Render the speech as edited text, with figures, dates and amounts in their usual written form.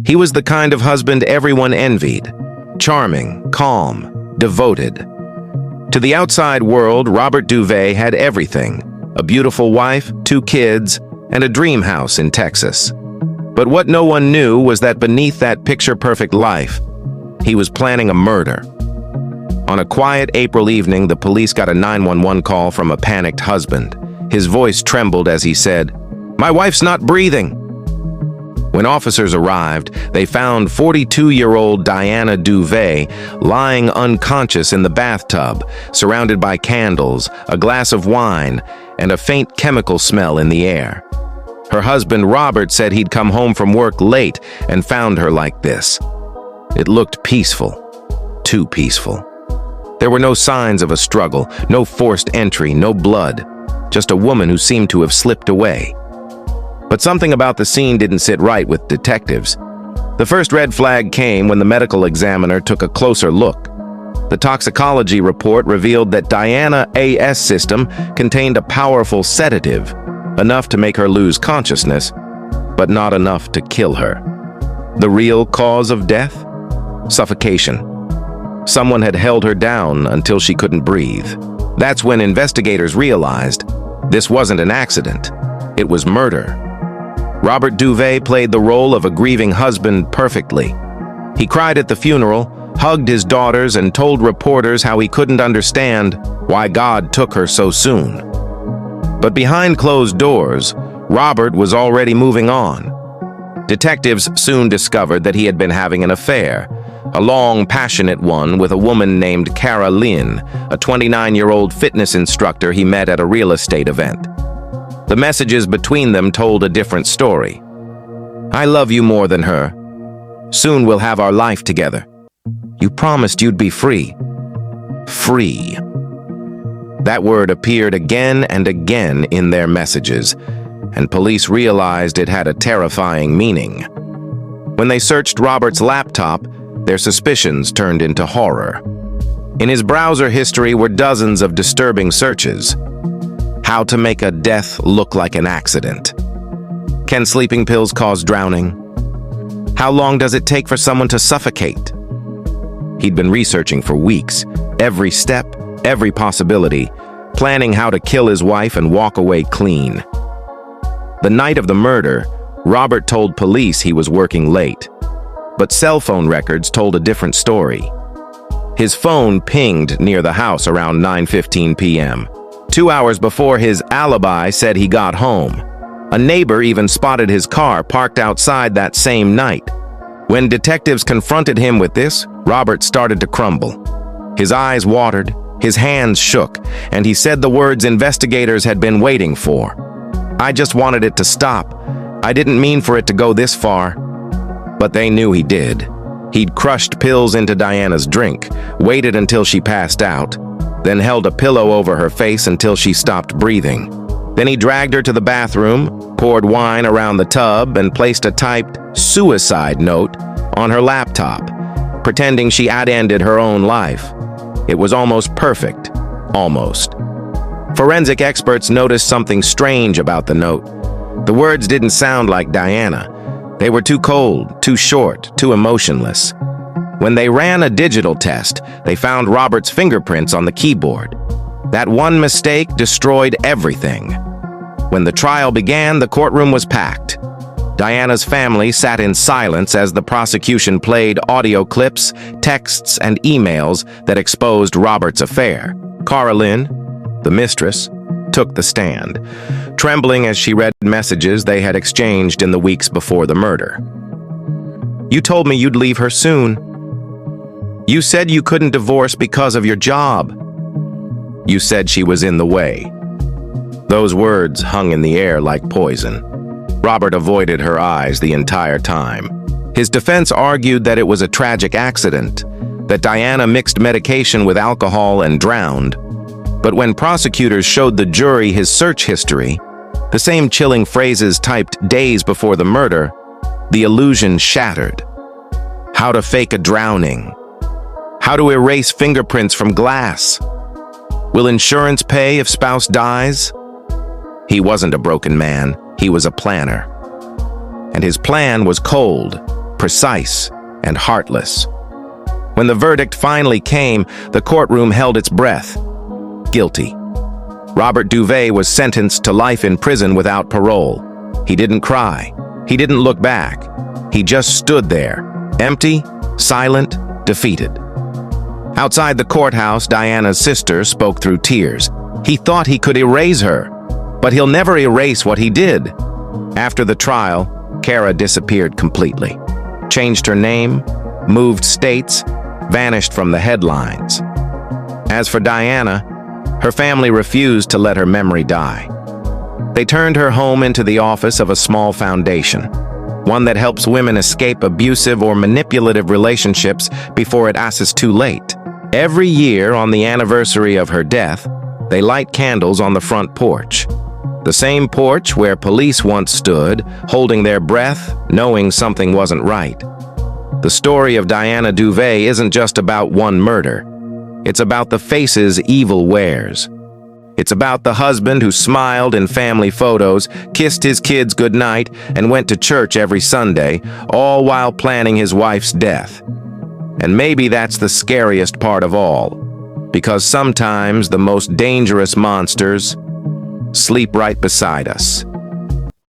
He was the kind of husband everyone envied. Charming, calm, devoted. To the outside world, Robert Duvet had everything. A beautiful wife, 2 kids, and a dream house in Texas. But what no one knew was that beneath that picture-perfect life, he was planning a murder. On a quiet April evening, the police got a 911 call from a panicked husband. His voice trembled as he said, "My wife's not breathing." When officers arrived, they found 42-year-old Diana Duvet lying unconscious in the bathtub, surrounded by candles, a glass of wine, and a faint chemical smell in the air. Her husband, Robert, said he'd come home from work late and found her like this. It looked peaceful, too peaceful. There were no signs of a struggle, no forced entry, no blood, just a woman who seemed to have slipped away. But something about the scene didn't sit right with detectives. The first red flag came when the medical examiner took a closer look. The toxicology report revealed that Diana's system contained a powerful sedative, enough to make her lose consciousness, but not enough to kill her. The real cause of death? Suffocation. Someone had held her down until she couldn't breathe. That's when investigators realized this wasn't an accident. It was murder. Robert Duvet played the role of a grieving husband perfectly. He cried at the funeral, hugged his daughters, and told reporters how he couldn't understand why God took her so soon. But behind closed doors, Robert was already moving on. Detectives soon discovered that he had been having an affair, a long, passionate one with a woman named Cara Lynn, a 29-year-old fitness instructor he met at a real estate event. The messages between them told a different story. "I love you more than her. Soon we'll have our life together. You promised you'd be free." Free. That word appeared again and again in their messages, and police realized it had a terrifying meaning. When they searched Robert's laptop, their suspicions turned into horror. In his browser history were dozens of disturbing searches. How to make a death look like an accident. Can sleeping pills cause drowning? How long does it take for someone to suffocate? He'd been researching for weeks, every step, every possibility, planning how to kill his wife and walk away clean. The night of the murder, Robert told police he was working late, but cell phone records told a different story. His phone pinged near the house around 9:15 p.m. 2 hours before his alibi said he got home. A neighbor even spotted his car parked outside that same night. When detectives confronted him with this, Robert started to crumble. His eyes watered, his hands shook, and he said the words investigators had been waiting for. "I just wanted it to stop. I didn't mean for it to go this far." But they knew he did. He'd crushed pills into Diana's drink, waited until she passed out, then held a pillow over her face until she stopped breathing. Then he dragged her to the bathroom, poured wine around the tub, and placed a typed suicide note on her laptop, pretending she had ended her own life. It was almost perfect. Almost. Forensic experts noticed something strange about the note. The words didn't sound like Diana. They were too cold, too short, too emotionless. When they ran a digital test, they found Robert's fingerprints on the keyboard. That one mistake destroyed everything. When the trial began, the courtroom was packed. Diana's family sat in silence as the prosecution played audio clips, texts, and emails that exposed Robert's affair. Cara Lynn, the mistress, took the stand, trembling as she read messages they had exchanged in the weeks before the murder. "You told me you'd leave her soon. You said you couldn't divorce because of your job. You said she was in the way." Those words hung in the air like poison. Robert avoided her eyes the entire time. His defense argued that it was a tragic accident, that Diana mixed medication with alcohol and drowned. But when prosecutors showed the jury his search history, the same chilling phrases typed days before the murder, the illusion shattered. How to fake a drowning. How to erase fingerprints from glass. Will insurance pay if spouse dies? He wasn't a broken man, he was a planner. And his plan was cold, precise, and heartless. When the verdict finally came, the courtroom held its breath. Guilty. Robert Duvet was sentenced to life in prison without parole. He didn't cry. He didn't look back. He just stood there, empty, silent, defeated. Outside the courthouse, Diana's sister spoke through tears. He thought he could erase her, but he'll never erase what he did. After the trial, Kara disappeared completely. Changed her name, moved states, vanished from the headlines. As for Diana, her family refused to let her memory die. They turned her home into the office of a small foundation, one that helps women escape abusive or manipulative relationships before it is too late. Every year on the anniversary of her death, they light candles on the front porch. The same porch where police once stood, holding their breath, knowing something wasn't right. The story of Diana Duvet isn't just about one murder. It's about the faces evil wears. It's about the husband who smiled in family photos, kissed his kids goodnight, and went to church every Sunday, all while planning his wife's death. And maybe that's the scariest part of all, because sometimes the most dangerous monsters sleep right beside us.